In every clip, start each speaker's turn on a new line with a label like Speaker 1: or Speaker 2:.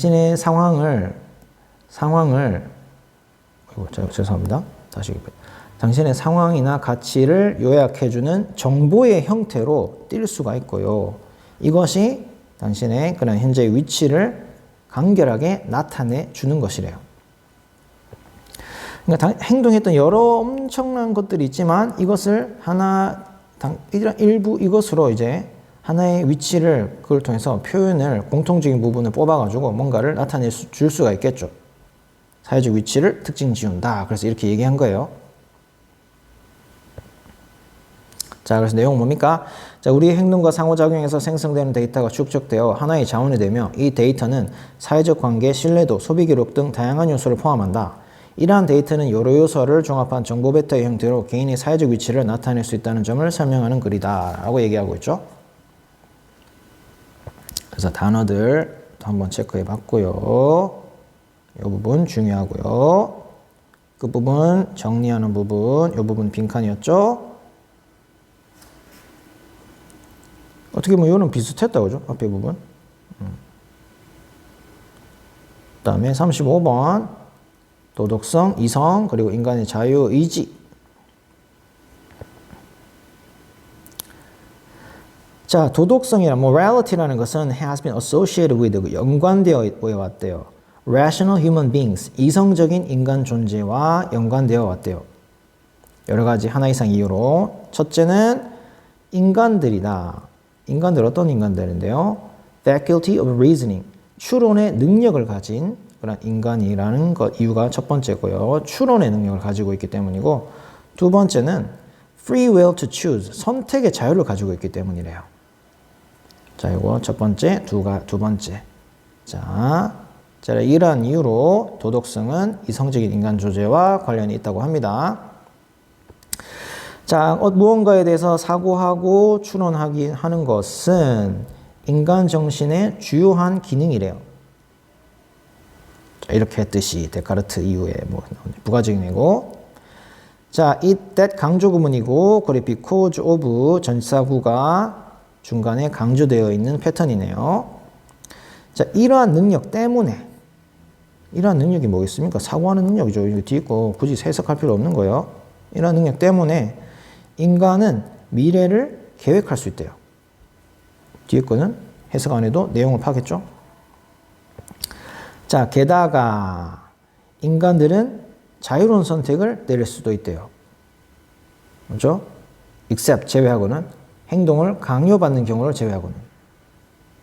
Speaker 1: 당신의 상황을 죄송합니다. 다시 당신의 상황이나 가치를 요약해주는 정보의 형태로 띌 수가 있고요. 이것이 당신의 그런 현재의 위치를 간결하게 나타내 주는 것이래요. 그러니까 행동했던 여러 엄청난 것들이 있지만 이것을 일부 이것으로 이제 하나의 위치를 그걸 통해서 표현을 공통적인 부분을 뽑아가지고 뭔가를 나타낼 줄 수가 있겠죠. 사회적 위치를 특징 지운다. 그래서 이렇게 얘기한 거예요. 자, 그래서 내용은 뭡니까? 자, 우리의 행동과 상호작용에서 생성되는 데이터가 축적되어 하나의 자원이 되며 이 데이터는 사회적 관계, 신뢰도, 소비 기록 등 다양한 요소를 포함한다. 이러한 데이터는 여러 요소를 종합한 정보 벡터의 형태로 개인의 사회적 위치를 나타낼 수 있다는 점을 설명하는 글이다. 라고 얘기하고 있죠. 그래서 단어들 한번 체크해 봤고요. 이 부분 중요하고요. 그 부분 정리하는 부분, 이 부분 빈칸이었죠. 어떻게 보면 이거는 비슷했다, 그죠? 앞에 부분. 그 다음에 35번. 도덕성, 이성, 그리고 인간의 자유, 의지. 자, 도덕성이란 morality라는 것은 has been associated with, 연관되어 왔대요. rational human beings, 이성적인 인간 존재와 연관되어 왔대요. 여러 가지 하나 이상 이유로. 첫째는 인간들이다. 인간들 어떤 인간들인데요? faculty of reasoning, 추론의 능력을 가진 그런 인간이라는 것 이유가 첫 번째고요. 추론의 능력을 가지고 있기 때문이고, 두 번째는 free will to choose, 선택의 자유를 가지고 있기 때문이래요. 자, 이거 첫 번째, 두 번째. 자, 이러한 이유로 도덕성은 이성적인 인간 존재와 관련이 있다고 합니다. 자, 무언가에 대해서 사고하고 추론하는 것은 인간 정신의 주요한 기능이래요. 자, 이렇게 했듯이 데카르트 이후에 부가적인 예고. 자, it, that 강조 구문이고, 그리고 because of 전치사구가 중간에 강조되어 있는 패턴이네요. 자, 이러한 능력 때문에, 이러한 능력이 뭐겠습니까? 사고하는 능력이죠. 이거 뒤에 거 굳이 해석할 필요 없는 거예요. 이러한 능력 때문에 인간은 미래를 계획할 수 있대요. 뒤에 거는 해석 안 해도 내용을 파겠죠? 자, 게다가 인간들은 자유로운 선택을 내릴 수도 있대요. 그렇죠? except, 제외하고는, 행동을 강요받는 경우를 제외하고는.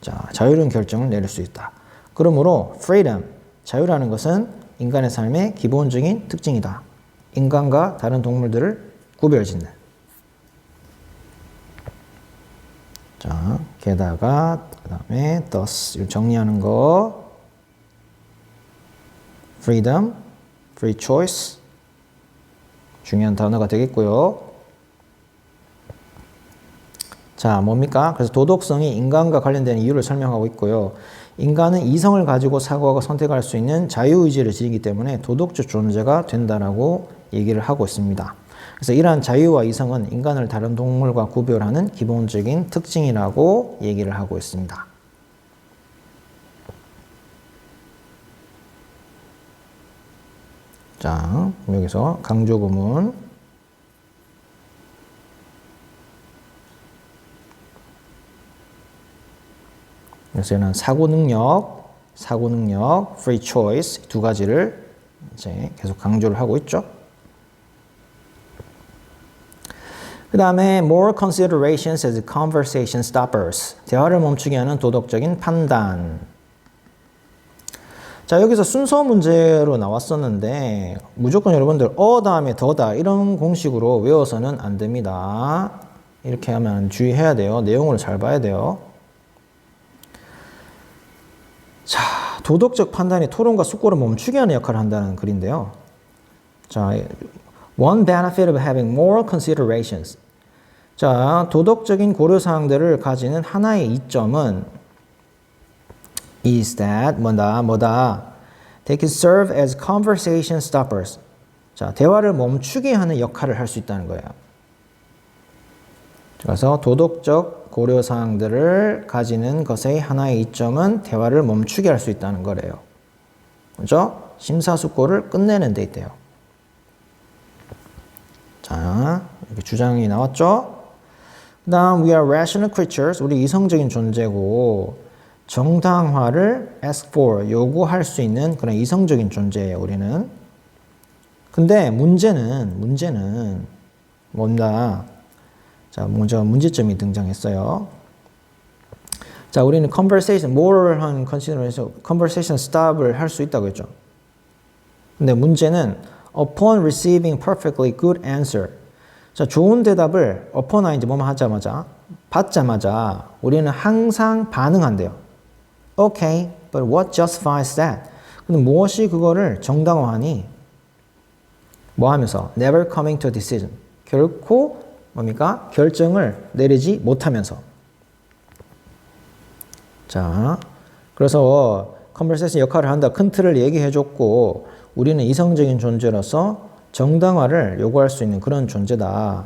Speaker 1: 자, 자유로운 결정을 내릴 수 있다. 그러므로 freedom, 자유라는 것은 인간의 삶의 기본적인 특징이다. 인간과 다른 동물들을 구별짓는. 자, 게다가 그 다음에 thus 정리하는 거. freedom, free choice 중요한 단어가 되겠고요. 자, 뭡니까? 그래서 도덕성이 인간과 관련된 이유를 설명하고 있고요. 인간은 이성을 가지고 사고하고 선택할 수 있는 자유의지를 지니기 때문에 도덕적 존재가 된다라고 얘기를 하고 있습니다. 그래서 이러한 자유와 이성은 인간을 다른 동물과 구별하는 기본적인 특징이라고 얘기를 하고 있습니다. 자, 여기서 강조 구문. 그래서 얘는 사고 능력, free choice 두 가지를 이제 계속 강조를 하고 있죠. 그 다음에 more considerations as conversation stoppers. 대화를 멈추게 하는 도덕적인 판단. 자, 여기서 순서 문제로 나왔었는데 무조건 여러분들 다음에 더다 이런 공식으로 외워서는 안 됩니다. 이렇게 하면 주의해야 돼요. 내용을 잘 봐야 돼요. 자, 도덕적 판단이 토론과 숙고를 멈추게 하는 역할을 한다는 글인데요. 자, one benefit of having moral considerations. 자, 도덕적인 고려사항들을 가지는 하나의 이점은 is that 뭐다. They can serve as conversation stoppers. 자, 대화를 멈추게 하는 역할을 할 수 있다는 거예요. 그래서 도덕적 고려사항들을 가지는 것의 하나의 이점은 대화를 멈추게 할 수 있다는 거래요. 그죠? 심사숙고를 끝내는 데 있대요. 자, 이렇게 주장이 나왔죠? 그 다음, we are rational creatures. 우리 이성적인 존재고, 정당화를 ask for, 요구할 수 있는 그런 이성적인 존재예요, 우리는. 근데 문제는 뭔가, 자, 먼저 문제점이 등장했어요. 자, 우리는 conversation, moral한 consideration, conversation stop을 할 수 있다고 했죠. 근데 문제는 upon receiving perfectly good answer. 자, 좋은 대답을 upon이 이제 뭐만 하자마자, 받자마자 우리는 항상 반응한대요. Okay, but what justifies that? 근데 무엇이 그거를 정당화하니? 뭐 하면서? Never coming to a decision. 결코 뭡니까? 결정을 내리지 못하면서. 자, 그래서 컨버세이션 역할을 한다. 큰 틀을 얘기해줬고 우리는 이성적인 존재로서 정당화를 요구할 수 있는 그런 존재다.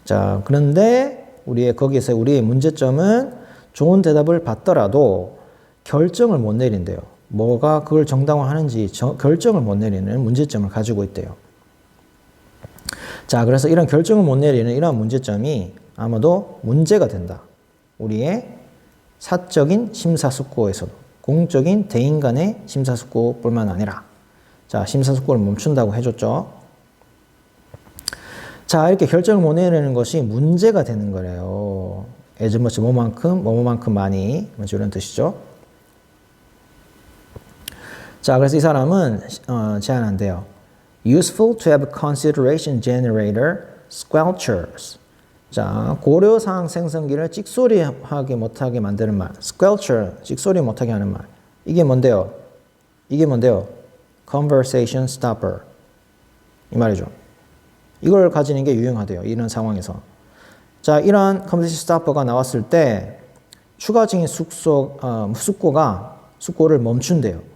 Speaker 1: 자, 그런데 거기에서 우리의 문제점은 좋은 대답을 받더라도 결정을 못 내린대요. 뭐가 그걸 정당화하는지 결정을 못 내리는 문제점을 가지고 있대요. 자, 그래서 이런 결정을 못 내리는 이런 문제점이 아마도 문제가 된다. 우리의 사적인 심사숙고에서도 공적인 대인 간의 심사숙고뿐만 아니라 자, 심사숙고를 멈춘다고 해줬죠. 자, 이렇게 결정을 못 내리는 것이 문제가 되는 거래요. as much 뭐뭐만큼 많이 이런 뜻이죠. 자, 그래서 이 사람은 제안한대요. Useful to have consideration generator squelchers. 자, 고려사항 생성기를 찍소리하게 못하게 만드는 말. squelcher, 찍소리 못하게 하는 말. 이게 뭔데요? Conversation stopper. 이 말이죠. 이걸 가지는 게 유용하대요. 이런 상황에서. 자, 이런 conversation stopper가 나왔을 때 추가적인 숙고를 멈춘대요.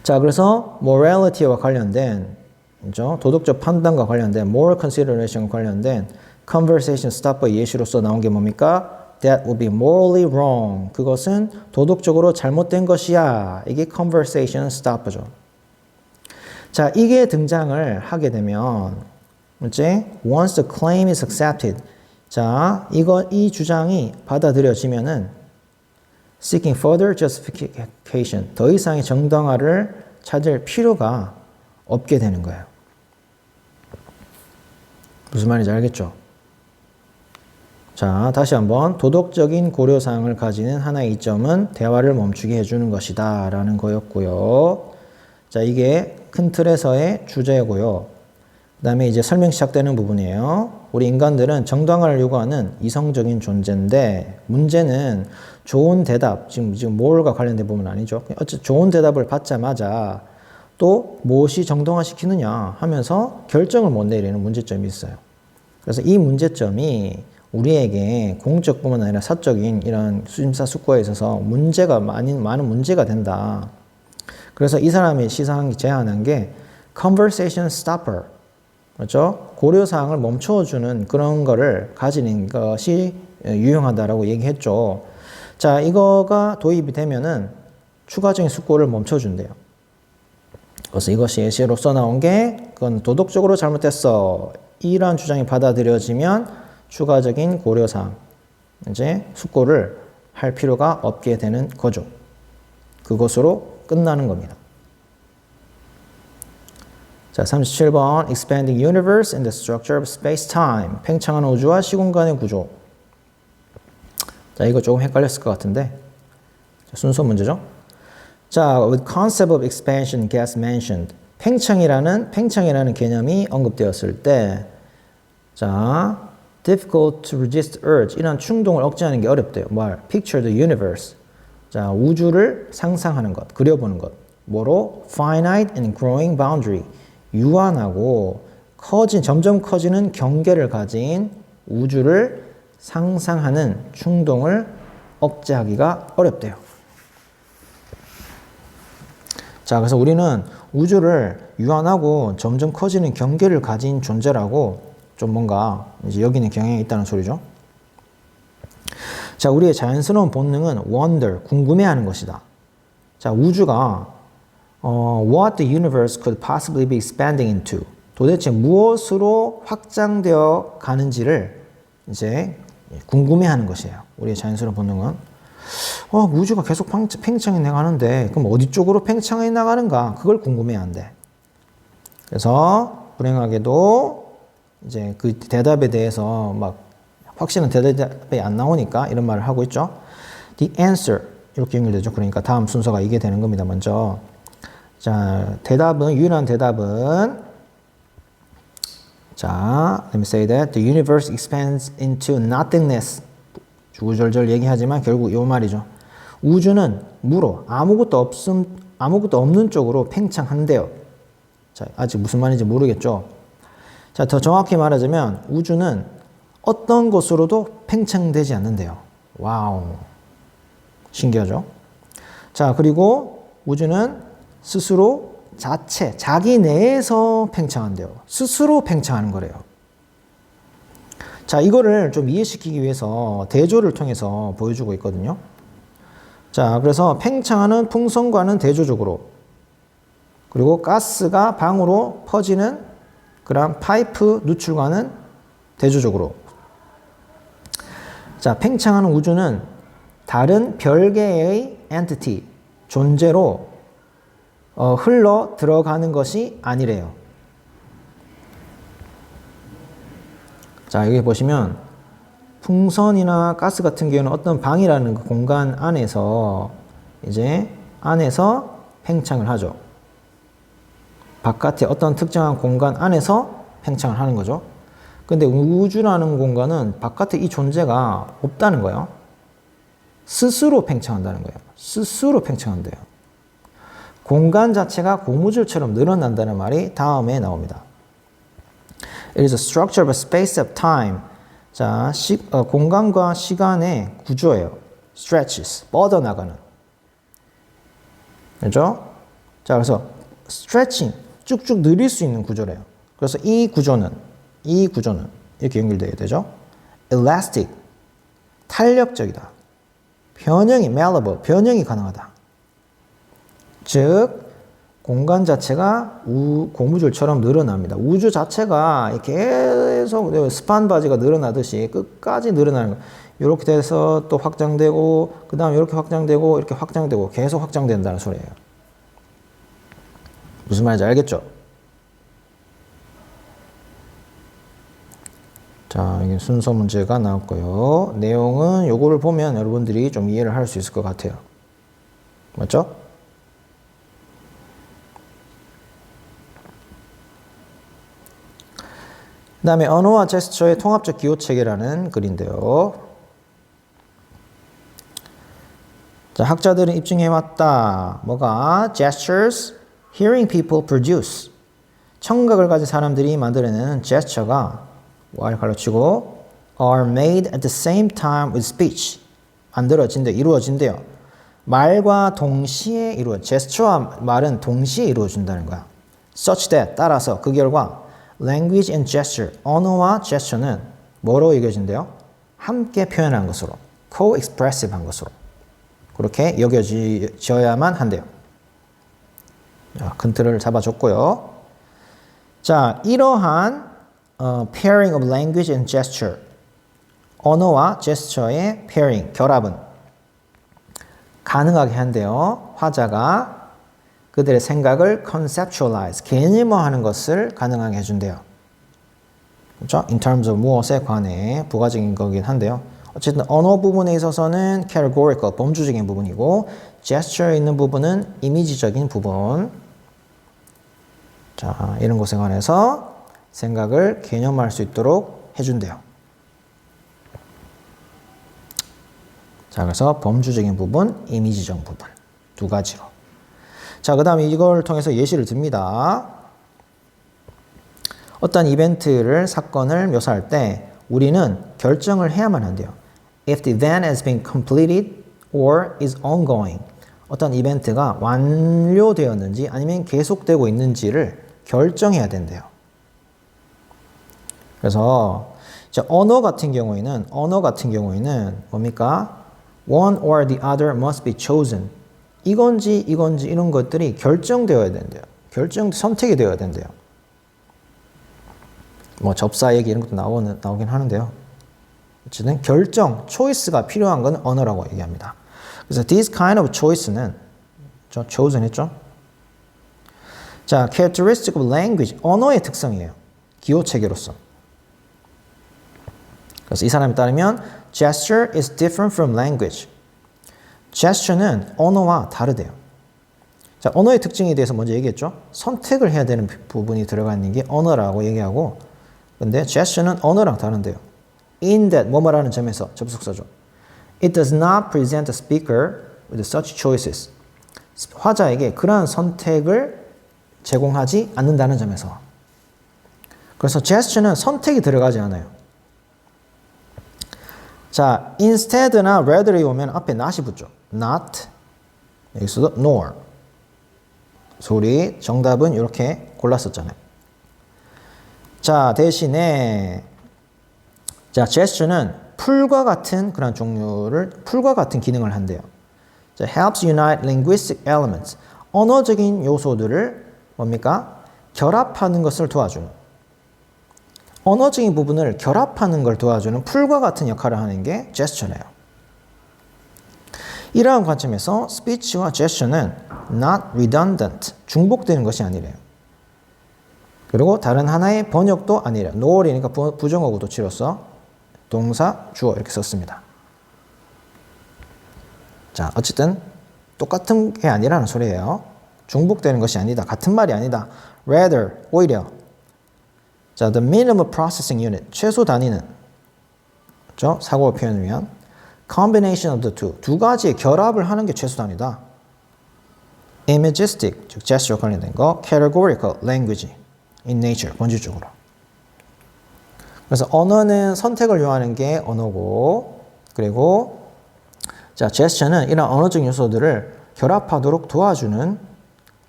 Speaker 1: 자, 그래서 morality와 관련된, 그죠? 도덕적 판단과 관련된, moral consideration과 관련된 conversation stopper 예시로서 나온 게 뭡니까? That would be morally wrong. 그것은 도덕적으로 잘못된 것이야. 이게 conversation stopper죠. 자, 이게 등장을 하게 되면 이제 once the claim is accepted. 자, 이 주장이 받아들여지면은 seeking further justification. 더 이상의 정당화를 찾을 필요가 없게 되는 거예요. 무슨 말인지 알겠죠? 자, 다시 한번 도덕적인 고려사항을 가지는 하나의 이점은 대화를 멈추게 해주는 것이다 라는 거였고요. 자, 이게 큰 틀에서의 주제고요. 그 다음에 이제 설명 시작되는 부분이에요. 우리 인간들은 정당화를 요구하는 이성적인 존재인데 문제는 좋은 대답, 지금 moral과 관련된 부분은 아니죠. 어쨌든 좋은 대답을 받자마자 또 무엇이 정당화시키느냐 하면서 결정을 못 내리는 문제점이 있어요. 그래서 이 문제점이 우리에게 공적뿐만 아니라 사적인 이런 심사숙고에 있어서 많은 문제가 된다. 그래서 이 사람이 제안한 게 conversation stopper, 그렇죠? 고려사항을 멈춰주는 그런 거를 가지는 것이 유용하다라고 얘기했죠. 자, 이거가 도입이 되면은 추가적인 숙고를 멈춰준대요. 그래서 이것이 예시로서 나온 게 그건 도덕적으로 잘못됐어. 이런 주장이 받아들여지면 추가적인 고려사항, 이제 숙고를 할 필요가 없게 되는 거죠. 그것으로 끝나는 겁니다. 자, 37번 Expanding Universe and the Structure of Space-Time. 팽창한 우주와 시공간의 구조. 자, 이거 조금 헷갈렸을 것 같은데 순서 문제죠. 자, with concept of expansion gets mentioned. 팽창이라는 개념이 언급되었을 때 자, difficult to resist urge. 이런 충동을 억제하는 게 어렵대요. Picture the universe. 자, 우주를 상상하는 것, 그려보는 것. 뭐로? Finite and growing boundary. 유한하고 점점 커지는 경계를 가진 우주를 상상하는 충동을 억제하기가 어렵대요. 자, 그래서 우리는 우주를 유한하고 점점 커지는 경계를 가진 존재라고 좀 뭔가 이제 여기는 경향이 있다는 소리죠. 자, 우리의 자연스러운 본능은 wonder, 궁금해하는 것이다. 자, 우주가 what the universe could possibly be expanding into. 도대체 무엇으로 확장되어 가는지를 이제 궁금해하는 것이에요. 우리의 자연스러운 본능은. 우주가 계속 팽창해 나가는데 그럼 어디 쪽으로 팽창해 나가는가? 그걸 궁금해한대. 그래서 불행하게도 이제 그 대답에 대해서 막 확실한 대답이 안 나오니까 이런 말을 하고 있죠. The answer 이렇게 연결되죠. 그러니까 다음 순서가 이게 되는 겁니다. 먼저 자, 유일한 대답은 자, let me say that the universe expands into nothingness. 주구절절 얘기하지만 결국 이 말이죠. 우주는 무로 아무것도 없는 쪽으로 팽창한대요. 자, 아직 무슨 말인지 모르겠죠. 자, 더 정확히 말하자면 우주는 어떤 것으로도 팽창되지 않는데요. 와우. 신기하죠? 자, 그리고 우주는 스스로 자기 내에서 팽창한대요. 스스로 팽창하는 거래요. 자, 이거를 좀 이해시키기 위해서 대조를 통해서 보여주고 있거든요. 자, 그래서 팽창하는 풍선과는 대조적으로, 그리고 가스가 방으로 퍼지는 그런 파이프 누출과는 대조적으로. 자, 팽창하는 우주는 다른 별개의 entity, 존재로 흘러 들어가는 것이 아니래요. 자, 여기 보시면 풍선이나 가스 같은 경우는 어떤 방이라는 그 공간 안에서 팽창을 하죠. 바깥에 어떤 특정한 공간 안에서 팽창을 하는 거죠. 근데 우주라는 공간은 바깥에 이 존재가 없다는 거예요. 스스로 팽창한다는 거예요. 스스로 팽창한대요. 공간 자체가 고무줄처럼 늘어난다는 말이 다음에 나옵니다. It is a structure of a space of time. 자, 공간과 시간의 구조예요. Stretches, 뻗어나가는. 그렇죠? 자, 그래서 stretching, 쭉쭉 늘릴 수 있는 구조래요. 그래서 이 구조는 이렇게 연결되게 되죠. Elastic, 탄력적이다. malleable, 변형이 가능하다. 즉, 공간 자체가 고무줄처럼 늘어납니다. 우주 자체가 계속 스판 바지가 늘어나듯이 끝까지 늘어나는 거예요. 이렇게 돼서 또 확장되고, 그 다음 이렇게 확장되고, 이렇게 확장되고, 계속 확장된다는 소리예요. 무슨 말인지 알겠죠? 자, 여기 순서 문제가 나왔고요. 내용은 요거를 보면 여러분들이 좀 이해를 할 수 있을 것 같아요. 맞죠? 그 다음에 언어와 제스처의 통합적 기호체계라는 글인데요. 자, 학자들은 입증해왔다. 뭐가? Gestures, hearing people produce. 청각을 가진 사람들이 만들어내는 제스처가 뭘 가르치고 are made at the same time with speech. 이루어진대요. 말과 동시에 제스처와 말은 동시에 이루어진다는 거야. Such that, 따라서 그 결과 language and gesture, 언어와 gesture는 뭐로 이겨진대요? 함께 표현한 것으로, co-expressive 한 것으로 그렇게 여겨져야만 한대요. 자, 큰 틀을 잡아줬고요. 자, 이러한 pairing of language and gesture, 언어와 제스처의 pairing, 결합은 가능하게 한대요. 화자가 그들의 생각을 conceptualize, 개념화하는 것을 가능하게 해준대요. 그렇죠? In terms of 무엇에 관해 부가적인 거긴 한데요. 어쨌든 언어 부분에 있어서는 categorical, 범주적인 부분이고 gesture에 있는 부분은 이미지적인 부분. 자, 이런 것에 관해서 생각을 개념화할 수 있도록 해준대요. 자, 그래서 범주적인 부분, 이미지적 부분 두 가지로. 자, 그 다음에 이걸 통해서 예시를 듭니다. 어떤 이벤트를, 사건을 묘사할 때 우리는 결정을 해야만 한대요. If the event has been completed or is ongoing. 어떤 이벤트가 완료되었는지 아니면 계속되고 있는지를 결정해야 된대요. 그래서 자, 언어 같은 경우에는 뭡니까? One or the other must be chosen. 이건지 이런 것들이 결정되어야 된대요. 선택이 되어야 된대요. 뭐 접사 얘기 이런 것도 나오긴 하는데요. 어쨌든 초이스가 필요한 건 언어라고 얘기합니다. 그래서 this kind of choice는 chosen 했죠? 자, characteristic of language, 언어의 특성이에요. 기호체계로서. 그래서 이 사람에 따르면 gesture is different from language. gesture는 언어와 다르대요. 자, 언어의 특징에 대해서 먼저 얘기했죠. 선택을 해야 되는 부분이 들어가 있는 게 언어라고 얘기하고, 근데 gesture는 언어랑 다른데요. In that 뭐뭐라는 점에서 접속사죠. It does not present the speaker with such choices. 화자에게 그러한 선택을 제공하지 않는다는 점에서. 그래서 gesture는 선택이 들어가지 않아요. 자, instead나 rather이 오면 앞에 not이 붙죠. not, 여기서도 nor. 우리 정답은 이렇게 골랐었잖아요. 자, 대신에 자, gesture는 풀과 같은 그런 풀과 같은 기능을 한대요. 자, helps unite linguistic elements. 언어적인 요소들을 뭡니까? 결합하는 것을 도와주는. 언어적인 부분을 결합하는 걸 도와주는 풀과 같은 역할을 하는 게 gesture네요. 이러한 관점에서 speech와 gesture는 not redundant, 중복되는 것이 아니래요. 그리고 다른 하나의 번역도 아니래요. nor이니까 부정어구 도치로서 동사, 주어 이렇게 썼습니다. 자, 어쨌든 똑같은 게 아니라는 소리예요. 중복되는 것이 아니다. 같은 말이 아니다. rather, 오히려. 자, the minimum processing unit, 최소 단위는 그렇죠? 사고 표현을 위한 combination of the two, 두 가지의 결합을 하는 게 최소 단위다. imagistic, 즉 gesture 관련된 거, categorical, language, in nature, 본질적으로. 그래서 언어는 선택을 요하는 게 언어고, 그리고 자, gesture는 이런 언어적 요소들을 결합하도록 도와주는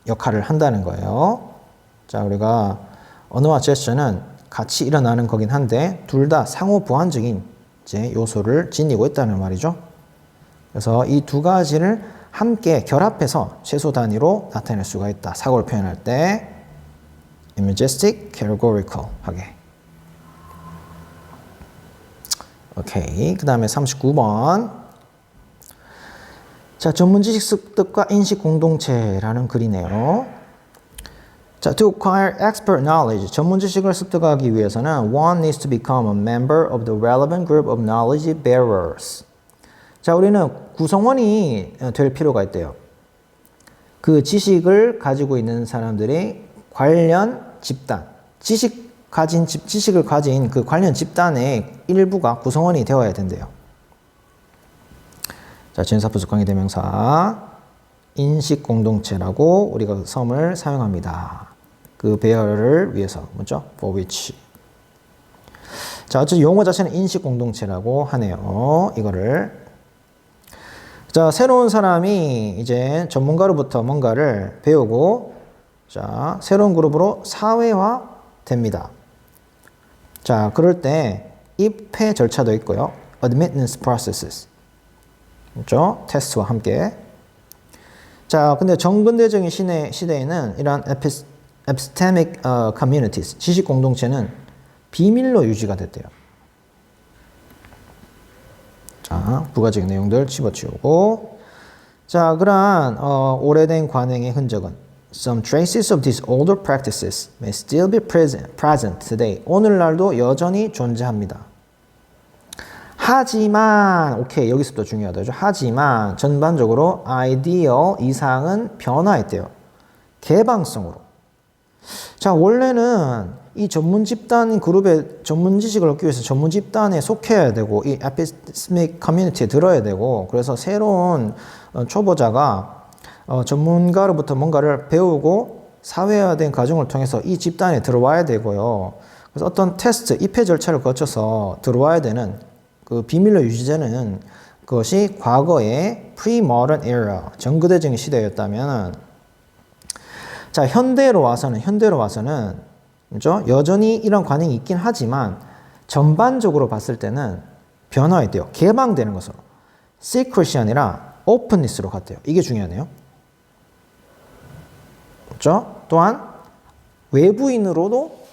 Speaker 1: 역할을 한다는 거예요. 자, 우리가 언어와 gesture는 같이 일어나는 거긴 한데 둘 다 상호 보완적인 이제 요소를 지니고 있다는 말이죠. 그래서 이 두 가지를 함께 결합해서 최소 단위로 나타낼 수가 있다. 사고를 표현할 때 imagistic, categorical 하게. 오케이. 그 다음에 39번. 자, 전문지식 습득과 인식 공동체라는 글이네요. 자, to acquire expert knowledge, 전문지식을 습득하기 위해서는 one needs to become a member of the relevant group of knowledge bearers. 자, 우리는 구성원이 될 필요가 있대요. 그 지식을 가지고 있는 사람들의 관련 집단, 지식을 가진 그 관련 집단의 일부가 구성원이 되어야 된대요. 자, 전사부수 관계대명사 인식 공동체라고 우리가 그 섬을 사용합니다. 그 배열을 위해서 뭐죠? for which. 자, 어쨌든 용어 자체는 인식 공동체라고 하네요. 이거를. 자, 새로운 사람이 이제 전문가로부터 뭔가를 배우고 자, 새로운 그룹으로 사회화 됩니다. 자, 그럴 때 입회 절차도 있고요. admittance processes. 그렇죠? 테스트와 함께. 자, 근데 정근대적인 시대에는 이런 epistemic communities, 지식 공동체는 비밀로 유지가 됐대요. 자, 부가적인 내용들 집어치우고. 자, 그러한 오래된 관행의 흔적은 Some traces of these older practices may still be present today. 오늘날도 여전히 존재합니다. 하지만, 오케이, 여기서부터 중요하다죠. 하지만 전반적으로 ideal 이상은 변화했대요. 개방성으로. 자, 원래는 이 전문 집단 그룹의 전문 지식을 얻기 위해서 전문 집단에 속해야 되고 이 epistemic community에 들어야 되고 그래서 새로운 초보자가 전문가로부터 뭔가를 배우고 사회화된 과정을 통해서 이 집단에 들어와야 되고요. 그래서 어떤 테스트, 입회 절차를 거쳐서 들어와야 되는 그 비밀로 유지되는 것이 과거의 pre-modern era, 전근대적인 시대였다면 자, 현대로 와서는 그렇죠? 여전히 이런 관행이 있긴 하지만 전반적으로 봤을 때는 변화했대요. 개방되는 것으로. secret이 아니라 openness로 갔대요. 이게 중요하네요. 그렇죠? 또한 외부인으로도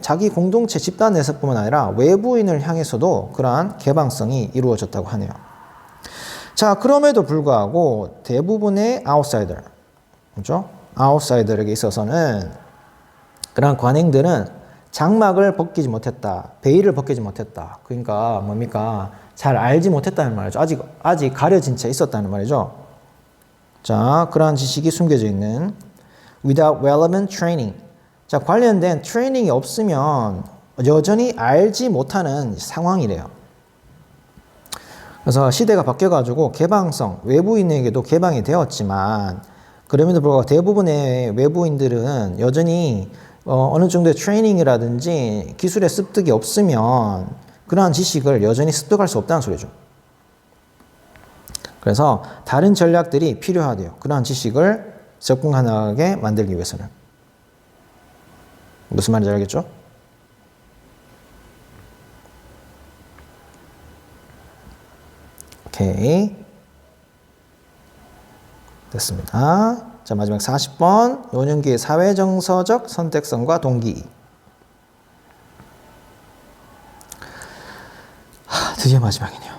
Speaker 1: 자기 공동체 집단 내에서뿐만 아니라 외부인을 향해서도 그러한 개방성이 이루어졌다고 하네요. 자, 그럼에도 불구하고 대부분의 아웃사이더, 그렇죠? 아웃사이더에게 있어서는 그러한 관행들은 장막을 벗기지 못했다, 베일을 벗기지 못했다. 그러니까 뭡니까? 잘 알지 못했다는 말이죠. 아직 가려진 채 있었다는 말이죠. 자, 그러한 지식이 숨겨져 있는 without relevant training. 자, 관련된 트레이닝이 없으면 여전히 알지 못하는 상황이래요. 그래서 시대가 바뀌어가지고 개방성, 외부인에게도 개방이 되었지만 그럼에도 불구하고 대부분의 외부인들은 여전히 어느 정도의 트레이닝이라든지 기술의 습득이 없으면 그러한 지식을 여전히 습득할 수 없다는 소리죠. 그래서 다른 전략들이 필요하대요. 그러한 지식을 접근 가능하게 만들기 위해서는. 무슨 말인지 알겠죠? 오케이. 됐습니다. 자, 마지막 40번. 노년기의 사회정서적 선택성과 동기. 드디어 마지막이네요.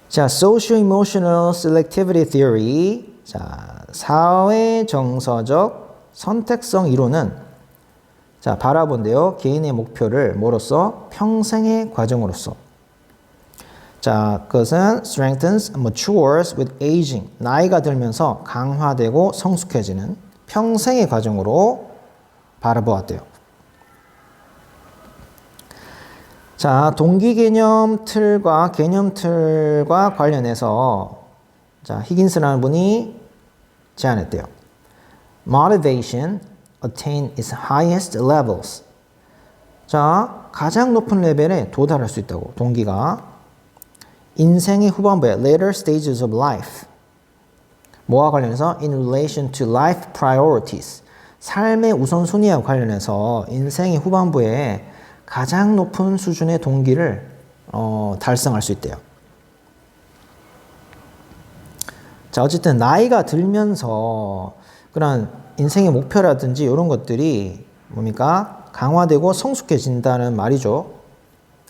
Speaker 1: 자, Socio-Emotional Selectivity Theory. 자, 사회정서적 선택성 이론은 자, 바라본대요. 개인의 목표를 뭐로써? 평생의 과정으로서. 자, 그것은 strengthens, matures with aging. 나이가 들면서 강화되고 성숙해지는 평생의 과정으로 바라보았대요. 자, 동기 개념 틀과 관련해서 자, 히긴스라는 분이 제안했대요. Motivation attain its highest levels. 자, 가장 높은 레벨에 도달할 수 있다고. 동기가 인생의 후반부에 later stages of life. 뭐와 관련해서 in relation to life priorities. 삶의 우선순위와 관련해서 인생의 후반부에 가장 높은 수준의 동기를 달성할 수 있대요. 자, 어쨌든 나이가 들면서 그런 인생의 목표라든지 이런 것들이 뭡니까? 강화되고 성숙해진다는 말이죠.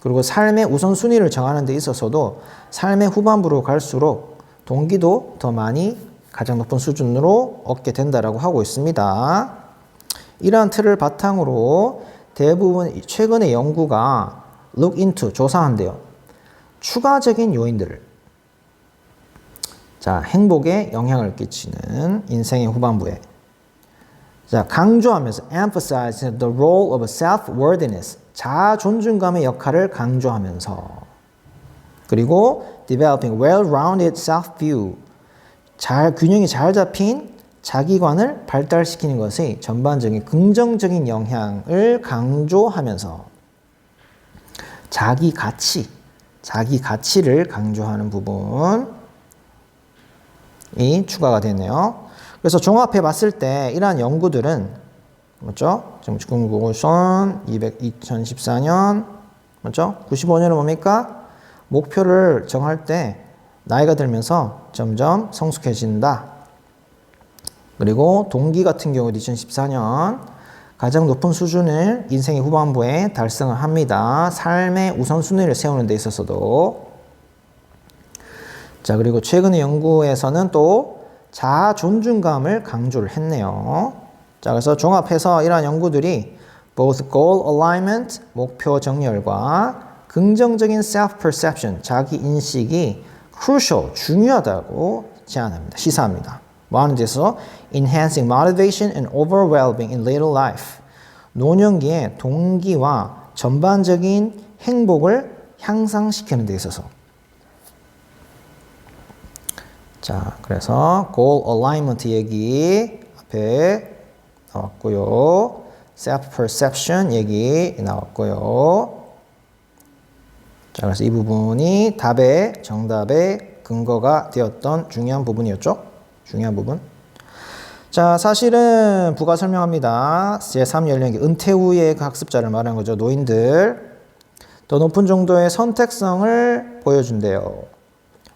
Speaker 1: 그리고 삶의 우선순위를 정하는 데 있어서도 삶의 후반부로 갈수록 동기도 더 많이 가장 높은 수준으로 얻게 된다라고 하고 있습니다. 이러한 틀을 바탕으로 대부분 최근의 연구가 look into, 조사한대요. 추가적인 요인들을. 자, 행복에 영향을 끼치는 인생의 후반부에. 자, 강조하면서 emphasize the role of self-worthiness. 자아 존중감의 역할을 강조하면서. 그리고 developing well-rounded self-view. 균형이 잘 잡힌 자기관을 발달시키는 것의 전반적인 긍정적인 영향을 강조하면서 자기 가치를 강조하는 부분이 추가가 되네요. 그래서 종합해 봤을 때 이러한 연구들은 맞죠? 지금 2014년 맞죠? 95년은 뭡니까? 목표를 정할 때 나이가 들면서 점점 성숙해진다. 그리고 동기 같은 경우도 2014년 가장 높은 수준을 인생의 후반부에 달성을 합니다. 삶의 우선순위를 세우는 데 있어서도. 자, 그리고 최근의 연구에서는 또 자아 존중감을 강조를 했네요. 자, 그래서 종합해서 이러한 연구들이 both goal alignment, 목표 정렬과 긍정적인 self-perception, 자기 인식이 crucial, 중요하다고 제안합니다. 시사합니다. 뭐 하는 데서 enhancing motivation and overall well-being in later life. 노년기에 동기와 전반적인 행복을 향상시키는 데 있어서. 자, 그래서 goal alignment 얘기 앞에 나왔고요. self-perception 얘기 나왔고요. 자, 그래서 이 부분이 정답의 근거가 되었던 중요한 부분이었죠. 중요한 부분. 자, 사실은 부가 설명합니다. 제3연령기 은퇴 후의 그 학습자를 말하는 거죠. 노인들. 더 높은 정도의 선택성을 보여준대요.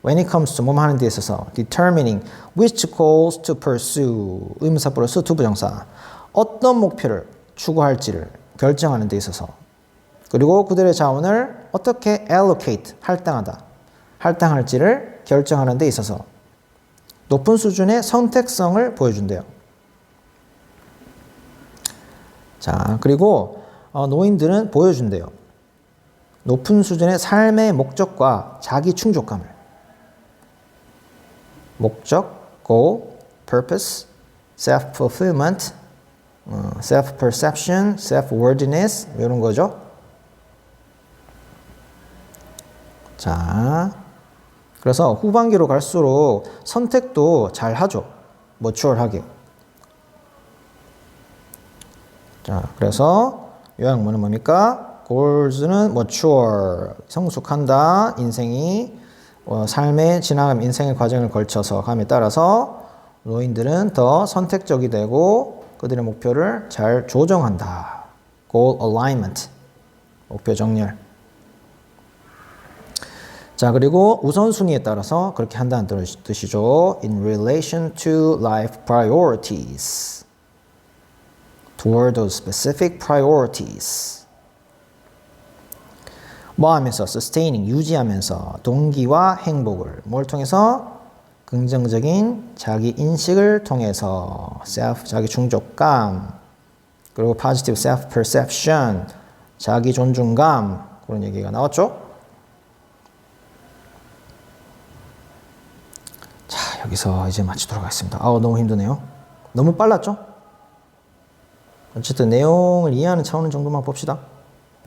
Speaker 1: When it comes to 뭐뭐 하는 데 있어서 determining which goals to pursue 의문사 플러스 투부정사 어떤 목표를 추구할지를 결정하는 데 있어서 그리고 그들의 자원을 어떻게 allocate 할당할지를 결정하는 데 있어서 높은 수준의 선택성을 보여준대요. 자, 그리고 노인들은 보여준대요. 높은 수준의 삶의 목적과 자기 충족감을. 목적, goal, purpose, self-fulfillment, self-perception, self-worthiness 이런 거죠. 자, 그래서 후반기로 갈수록 선택도 잘 하죠. 머추얼하게. 자, 그래서 요약문은 뭡니까? goals는 mature, 성숙한다. 인생이 삶의 지나감, 인생의 과정을 걸쳐서 감에 따라서 노인들은 더 선택적이 되고 그들의 목표를 잘 조정한다. goal alignment, 목표 정렬. 자, 그리고 우선순위에 따라서 그렇게 한다는 뜻이죠. In relation to life priorities. Toward those specific priorities. 뭐 하면서? Sustaining, 유지하면서 동기와 행복을. 뭘 통해서? 긍정적인 자기 인식을 통해서. Self, 자기 충족감. 그리고 positive self perception, 자기 존중감. 그런 얘기가 나왔죠? 자, 여기서 이제 마치도록 하겠습니다. 너무 힘드네요. 너무 빨랐죠? 어쨌든 내용을 이해하는 차원 정도만 봅시다.